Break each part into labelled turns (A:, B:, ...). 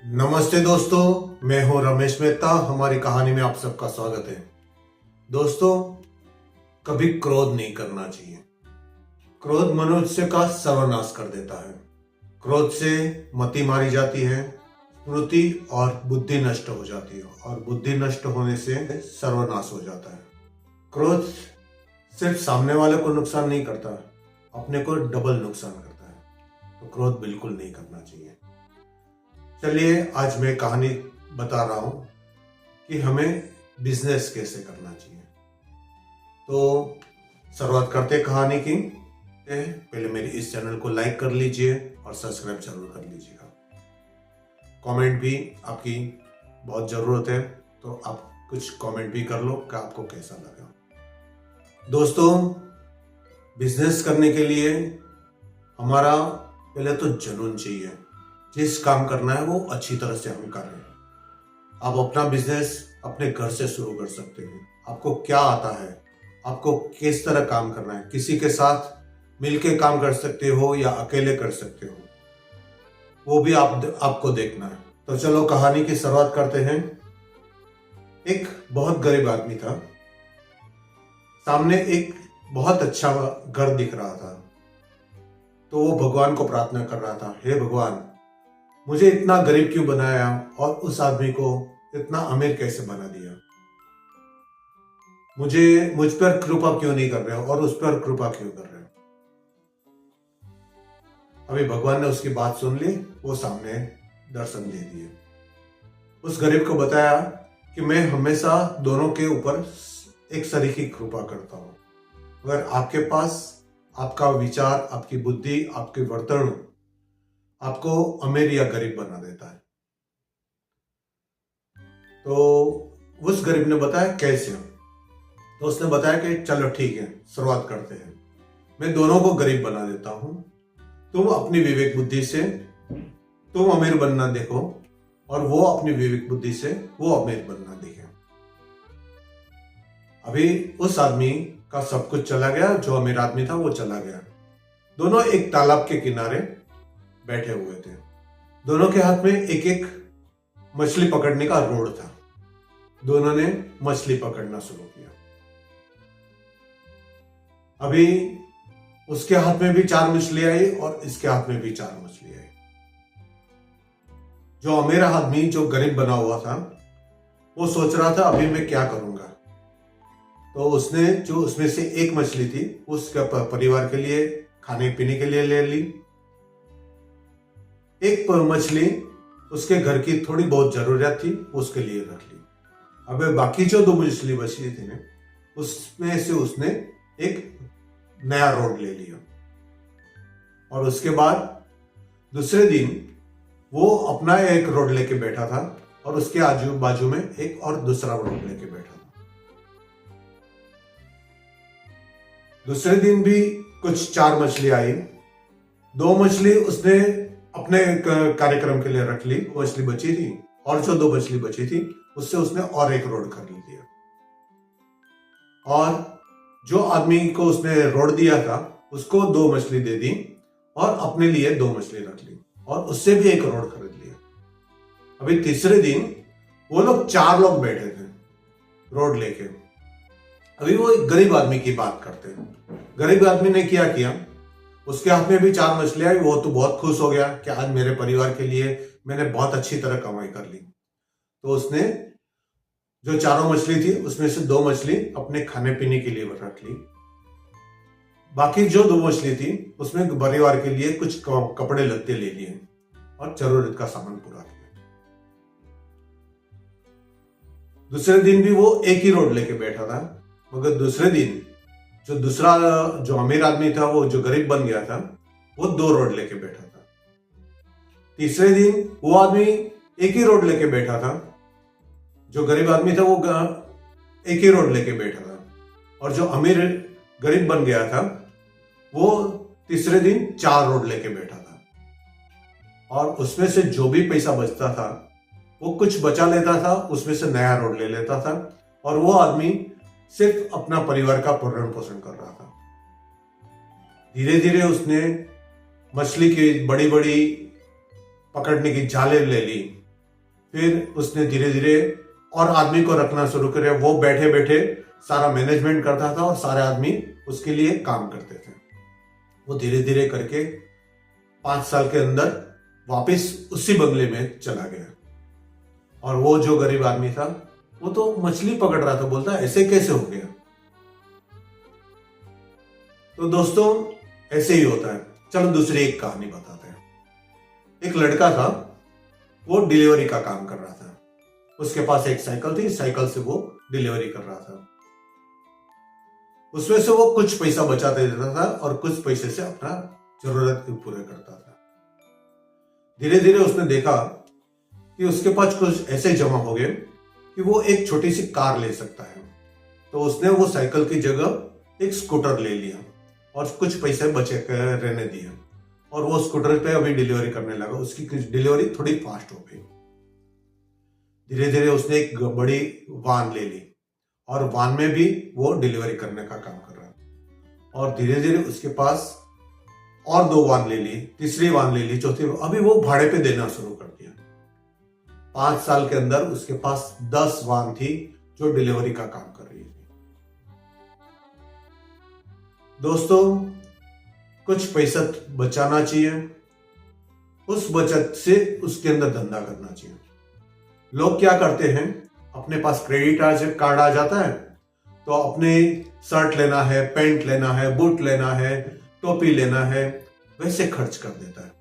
A: नमस्ते दोस्तों, मैं हूं रमेश मेहता। हमारी कहानी में आप सबका स्वागत है। दोस्तों, कभी क्रोध नहीं करना चाहिए। क्रोध मनुष्य का सर्वनाश कर देता है। क्रोध से मति मारी जाती है, स्मृति और बुद्धि नष्ट हो जाती है, और बुद्धि नष्ट होने से सर्वनाश हो जाता है। क्रोध सिर्फ सामने वाले को नुकसान नहीं करता, अपने को डबल नुकसान करता है। तो क्रोध बिल्कुल नहीं करना चाहिए। चलिए, आज मैं कहानी बता रहा हूं कि हमें बिजनेस कैसे करना चाहिए। तो शुरुआत करते कहानी की। पहले मेरे इस चैनल को लाइक कर लीजिए और सब्सक्राइब जरूर कर लीजिएगा। कमेंट भी आपकी बहुत ज़रूरत है, तो आप कुछ कमेंट भी कर लो कि आपको कैसा लगा। दोस्तों, बिजनेस करने के लिए हमारा पहले तो जुनून चाहिए। जिस काम करना है वो अच्छी तरह से हम करें। आप अपना बिजनेस अपने घर से शुरू कर सकते हैं। आपको क्या आता है, आपको किस तरह काम करना है, किसी के साथ मिलके काम कर सकते हो या अकेले कर सकते हो, वो भी आपको देखना है। तो चलो कहानी की शुरुआत करते हैं। एक बहुत गरीब आदमी था। सामने एक बहुत अच्छा घर दिख रहा था, तो वो भगवान को प्रार्थना कर रहा था, हे भगवान, मुझे इतना गरीब क्यों बनाया और उस आदमी को इतना अमीर कैसे बना दिया। मुझ पर कृपा क्यों नहीं कर रहे हो और उस पर कृपा क्यों कर रहे हो। अभी भगवान ने उसकी बात सुन ली, वो सामने दर्शन दे दिए। उस गरीब को बताया कि मैं हमेशा दोनों के ऊपर एक सरीखी कृपा करता हूं। अगर आपके पास आपका विचार, आपकी बुद्धि, आपके वर्तन आपको अमीर या गरीब बना देता है। तो उस गरीब ने बताया कैसे। तो उसने बताया कि चलो ठीक है, शुरुआत करते हैं। मैं दोनों को गरीब बना देता हूं। तुम अपनी विवेक बुद्धि से तुम अमीर बनना देखो, और वो अपनी विवेक बुद्धि से वो अमीर बनना देखे। अभी उस आदमी का सब कुछ चला गया, जो अमीर आदमी था वो चला गया। दोनों एक तालाब के किनारे बैठे हुए थे। दोनों के हाथ में एक एक मछली पकड़ने का रोड था। दोनों ने मछली पकड़ना शुरू किया। अभी उसके हाथ में भी 4 मछली आई और इसके हाथ में भी 4 मछली आई। जो अमीर आदमी, जो गरीब बना हुआ था, वो सोच रहा था अभी मैं क्या करूंगा। तो उसने जो उसमें से एक मछली थी उसके परिवार के लिए खाने पीने के लिए ले ली। एक मछली उसके घर की थोड़ी बहुत जरूरत थी, उसके लिए रख ली। अब बाकी जो 2 मछली बची थी ना, उसमें से उसने एक नया रोड ले लिया। और उसके बाद दूसरे दिन वो अपना एक रोड लेके बैठा था, और उसके आजू बाजू में एक और दूसरा रोड लेके बैठा था। दूसरे दिन भी कुछ 4 मछली आई। 2 मछली उसने अपने कार्यक्रम के लिए रख ली, वो मछली बची थी, और जो 2 मछली बची थी उससे उसने और एक रोड खरीद लिया। और जो आदमी को उसने रोड दिया था उसको 2 मछली दे दी, और अपने लिए 2 मछली रख ली, और उससे भी एक रोड खरीद लिया। अभी तीसरे दिन वो लोग 4 लोग बैठे थे रोड लेके। अभी वो एक गरीब आदमी की बात करते हैं। गरीब आदमी ने क्या किया, उसके हाथ में भी 4 मछलियां आई। वो तो बहुत खुश हो गया कि आज मेरे परिवार के लिए मैंने बहुत अच्छी तरह कमाई कर ली। तो उसने जो 4 मछली थी उसमें से 2 मछली अपने खाने पीने के लिए रख ली। बाकी जो 2 मछली थी उसमें परिवार के लिए कुछ कपड़े लत्ते ले लिए और जरूरत का सामान पूरा किया। दूसरे दिन भी वो एक ही रोड लेके बैठा था, मगर दूसरे दिन जो अमीर आदमी था, वो जो गरीब बन गया था, वो 2 रोड लेके बैठा था। तीसरे दिन वो आदमी एक ही रोड लेके बैठा था। जो गरीब आदमी था वो एक ही रोड लेके बैठा था, और जो अमीर गरीब बन गया था वो तीसरे दिन 4 रोड लेके बैठा था। और उसमें से जो भी पैसा बचता था वो कुछ बचा लेता था, उसमें से नया रोड ले लेता था, और वो आदमी सिर्फ अपना परिवार का भरण पोषण कर रहा था। धीरे धीरे उसने मछली की बड़ी बड़ी पकड़ने की जालें ले ली, फिर उसने धीरे धीरे और आदमी को रखना शुरू किया। वो बैठे बैठे सारा मैनेजमेंट करता था और सारे आदमी उसके लिए काम करते थे। वो धीरे धीरे करके 5 साल के अंदर वापस उसी बंगले में चला गया। और वो जो गरीब आदमी था वो तो मछली पकड़ रहा था, बोलता ऐसे कैसे हो गया। तो दोस्तों ऐसे ही होता है। चलो दूसरी एक कहानी बताते हैं। एक लड़का था, वो डिलीवरी का काम कर रहा था। उसके पास एक साइकिल थी, साइकिल से वो डिलीवरी कर रहा था। उसमें से वो कुछ पैसा बचाते देता था और कुछ पैसे से अपना जरूरत पूरे करता था। धीरे धीरे उसने देखा कि उसके पास कुछ ऐसे जमा हो गए कि वो एक छोटी सी कार ले सकता है। तो उसने वो साइकिल की जगह एक स्कूटर ले लिया और कुछ पैसे बचे रहने दिए और वो स्कूटर पे अभी डिलीवरी करने लगा। उसकी डिलीवरी थोड़ी फास्ट हो गई। धीरे धीरे उसने एक बड़ी वान ले ली और वान में भी वो डिलीवरी करने का काम कर रहा था। और धीरे धीरे उसके पास और 2 वान ले ली, तीसरी वान ले ली, चौथी, अभी वो भाड़े पे देना शुरू कर दिया। 5 साल के अंदर उसके पास 10 वान थी जो डिलीवरी का काम कर रही थी। दोस्तों कुछ पैसा बचाना चाहिए, उस बचत से उसके अंदर धंधा करना चाहिए। लोग क्या करते हैं, अपने पास क्रेडिट कार्ड आ जाता है तो अपने शर्ट लेना है, पैंट लेना है, बूट लेना है, टोपी लेना है, वैसे खर्च कर देता है।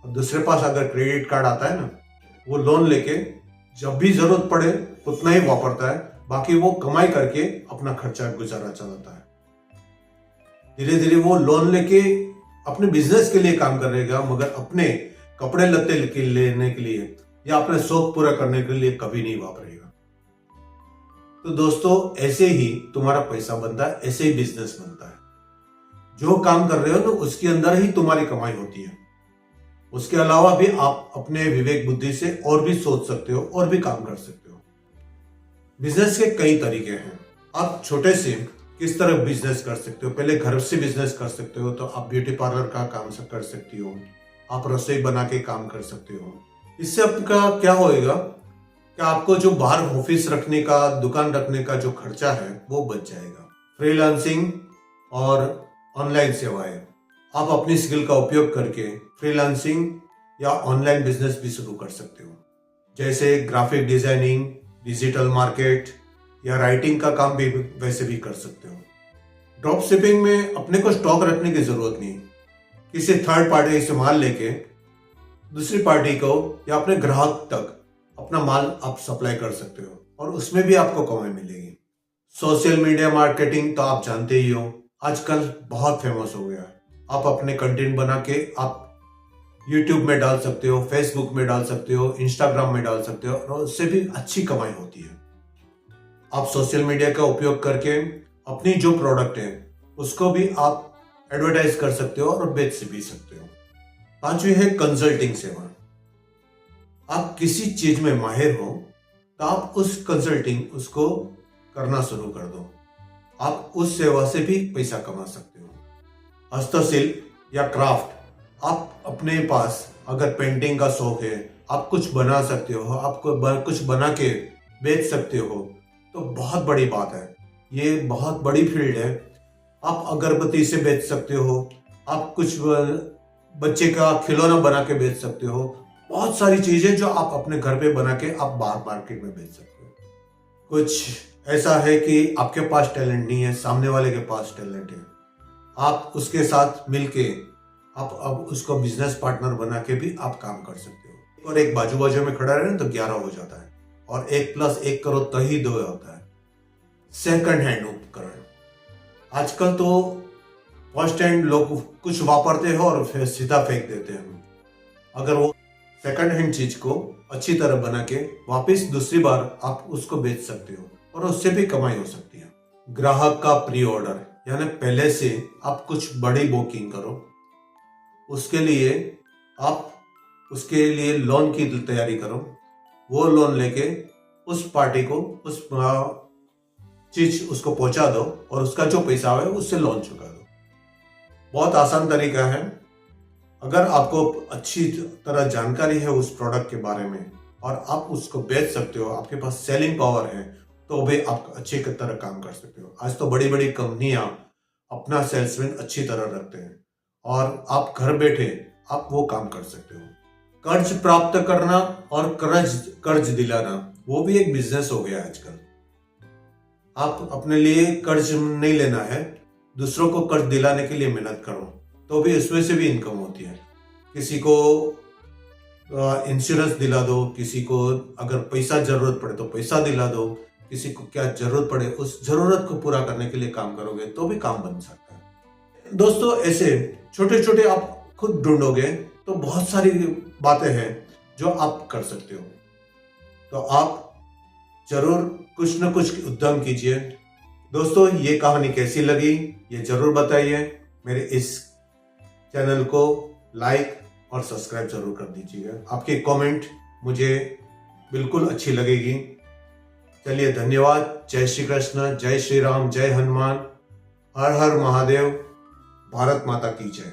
A: और दूसरे पास अगर क्रेडिट कार्ड आता है ना, वो लोन लेके जब भी जरूरत पड़े उतना ही वापरता है, बाकी वो कमाई करके अपना खर्चा गुजारा चलाता है। धीरे धीरे वो लोन लेके अपने बिजनेस के लिए काम करेगा, मगर अपने कपड़े लत्ते लेने के लिए या अपने शौक पूरा करने के लिए कभी नहीं वापरेगा। तो दोस्तों ऐसे ही तुम्हारा पैसा बनता है, ऐसे ही बिजनेस बनता है। जो काम कर रहे हो ना उसके अंदर ही तुम्हारी कमाई होती है। उसके अलावा भी आप अपने विवेक बुद्धि से और भी सोच सकते हो और भी काम कर सकते हो। बिजनेस के कई तरीके हैं। आप छोटे से किस तरह बिजनेस कर सकते हो। पहले घर से बिजनेस कर सकते हो, तो आप ब्यूटी पार्लर का काम कर सकती हो, आप रसोई बना के काम कर सकते हो। इससे आपका क्या होएगा कि आपको जो बाहर ऑफिस रखने का, दुकान रखने का जो खर्चा है वो बच जाएगा। फ्रीलांसिंग और ऑनलाइन सेवाएं, आप अपनी स्किल का उपयोग करके फ्रीलांसिंग या ऑनलाइन बिजनेस भी शुरू कर सकते हो। जैसे ग्राफिक डिजाइनिंग, डिजिटल मार्केट या राइटिंग का काम भी वैसे भी कर सकते हो। ड्रॉप शिपिंग में अपने को स्टॉक रखने की जरूरत नहीं, किसी थर्ड पार्टी से माल लेके दूसरी पार्टी को या अपने ग्राहक तक अपना माल आप सप्लाई कर सकते हो और उसमें भी आपको कमाई मिलेगी। सोशल मीडिया मार्केटिंग तो आप जानते ही हो, आजकल बहुत फेमस हो गया है। आप अपने कंटेंट बना के आप YouTube में डाल सकते हो, फेसबुक में डाल सकते हो, इंस्टाग्राम में डाल सकते हो और उससे भी अच्छी कमाई होती है। आप सोशल मीडिया का उपयोग करके अपनी जो प्रोडक्ट है उसको भी आप एडवर्टाइज कर सकते हो और बेच भी सकते हो। 5वीं है कंसल्टिंग सेवा। आप किसी चीज में माहिर हो तो आप उस कंसल्टिंग उसको करना शुरू कर दो, आप उस सेवा से भी पैसा कमा सकते हो। हस्तशिल्प या क्राफ्ट, आप अपने पास अगर पेंटिंग का शौक है, आप कुछ बना सकते हो, आपको कुछ बना के बेच सकते हो, तो बहुत बड़ी बात है। ये बहुत बड़ी फील्ड है। आप अगरबत्ती से बेच सकते हो, आप कुछ बच्चे का खिलौना बना के बेच सकते हो। बहुत सारी चीजें जो आप अपने घर पे बना के आप बाहर मार्केट में बेच सकते हो। कुछ ऐसा है कि आपके पास टैलेंट नहीं है, सामने वाले के पास टैलेंट है, आप उसके साथ मिलके आप अब उसको बिजनेस पार्टनर बना के भी आप काम कर सकते हो। और एक बाजू बाजू में खड़ा रहे तो 11 हो जाता है और 1 + 1 करो तो ही 2 होता है। सेकंड हैंड उपकरण, आजकल तो फर्स्ट हैंड लोग कुछ वापरते हो और फिर सीधा फेंक देते हैं। अगर वो सेकंड हैंड चीज को अच्छी तरह बना के वापस दूसरी बार आप उसको बेच सकते हो और उससे भी कमाई हो सकती है। ग्राहक का प्री ऑर्डर, यानी पहले से आप कुछ बड़ी बुकिंग करो, उसके लिए आप उसके लिए लोन की तैयारी करो, वो लोन लेके उस पार्टी को उस चीज उसको पहुंचा दो और उसका जो पैसा आवे उससे लोन चुका दो। बहुत आसान तरीका है। अगर आपको अच्छी तरह जानकारी है उस प्रोडक्ट के बारे में और आप उसको बेच सकते हो, आपके पास सेलिंग पावर है, तो भी आप अच्छी तरह काम कर सकते हो। आज तो बड़ी बड़ी कंपनियां अपना सेल्समैन अच्छी तरह रखते हैं और आप घर बैठे आप वो काम कर सकते हो। कर्ज प्राप्त करना और कर्ज दिलाना वो भी एक बिजनेस हो गया आजकल। आप अपने लिए कर्ज नहीं लेना है, दूसरों को कर्ज दिलाने के लिए मेहनत करो, तो भी उसमें से भी इनकम होती है। किसी को इंश्योरेंस दिला दो, किसी को अगर पैसा जरूरत पड़े तो पैसा दिला दो, किसी को क्या जरूरत पड़े उस जरूरत को पूरा करने के लिए काम करोगे तो भी काम बन सकता है। दोस्तों ऐसे छोटे छोटे आप खुद ढूंढोगे तो बहुत सारी बातें हैं जो आप कर सकते हो। तो आप जरूर कुछ न कुछ उद्यम कीजिए। दोस्तों ये कहानी कैसी लगी ये जरूर बताइए। मेरे इस चैनल को लाइक और सब्सक्राइब जरूर कर दीजिएगा। आपके कमेंट मुझे बिल्कुल अच्छी लगेगी। चलिए धन्यवाद। जय श्री कृष्ण, जय श्री राम, जय हनुमान, हर हर महादेव, भारत माता की जय।